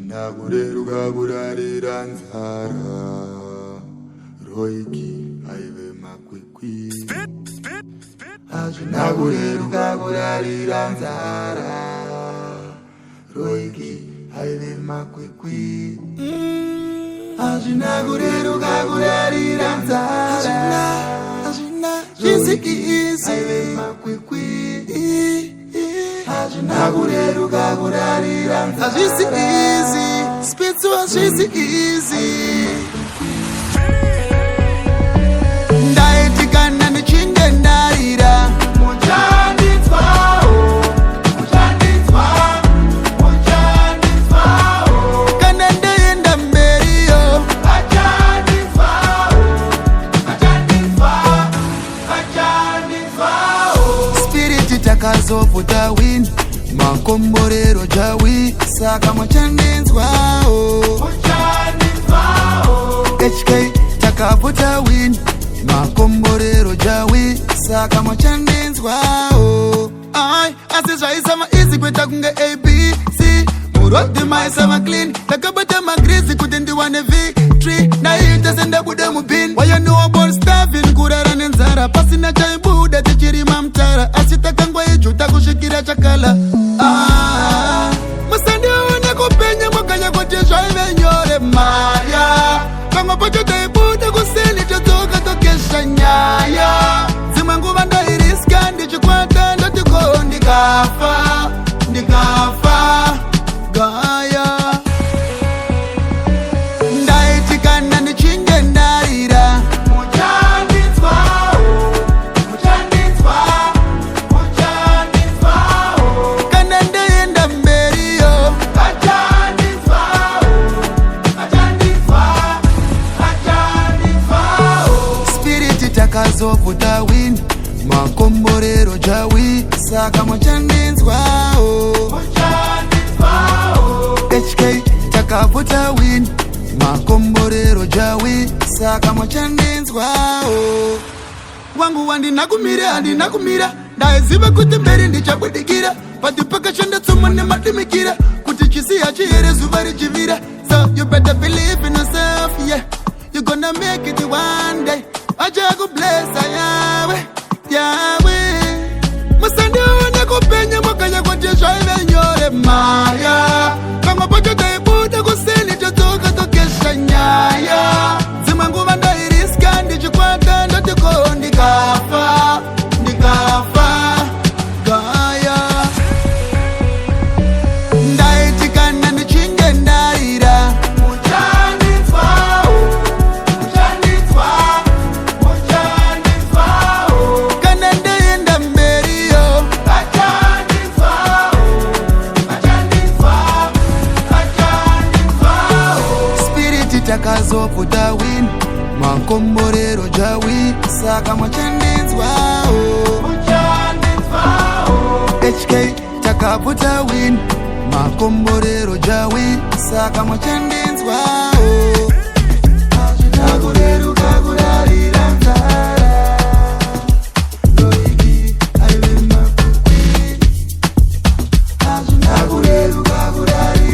Nakureruka kurarira nzara roiki aive makwikwi hazvina kureruka kurarira nzara roiki aive makwikwi hazvina kureruka kurarira nzara zvisikisi aive makwikwi hazvina kureruka kurarira nzara hazvisi easy spitsu hazvisi easy ndaitikana ndichinge ndaira muchandinzwawo kana ndaenda mberiyo spiriti takazopfuta wini makomborero jawi saka muchandinzwawo HK takapfuta wini makomborero jawi saka muchandinzwawo ai asi zvaisama izi kuita kunge abc murodhi maisama clean takabata magrizi kuti ndiwane victory naiita sendabuda mubin wayanoabol stavin kurara nenzara pasina chaibuda tichirima mtara asi takangwaijuta kusvikira chakala musandione kupenya mwakanya kuti zvaive nyore maya pamwe pacho taibuda kuseni todzoka tokesha nyaya dzimwe nguva ndairiska ndichikwata ndotiko ndikafa gaya ndaitikana ndichinge ndaira kana ndaenda mberiyo spiriti takazopfuta wini makomborero jawi saka muchandinzwawo HK takapfuta wini makomborero jawi saka muchandinzwawo wangu wandinakumira handinakumira ndaiziva kuti mberi ndichabudikira patipakashanda tsomo nemadimikira kuti chisi hachihere zuva richivira so you better believe in yourself yeah you gonna make it one day achakublessa yawe musandione kupenya mwakanya kuti zvaive nyore maya pamwe pacho taibuda kuseni todzoka tokesha nyaya dzimwe nguva ndairiska ndichikwata ndotiko ndikafa gaya ndaitikana ndichinge ndaira kana ndaenda mberiyo spiriti takazopfuta wini makomborero jawi saka muchandinzwawo HK takapfuta wini makomborero jawi saka muchandinzwawo hazvina kureruka kurarira nzara roiki aive makwikwi hazvina kureruka kurarira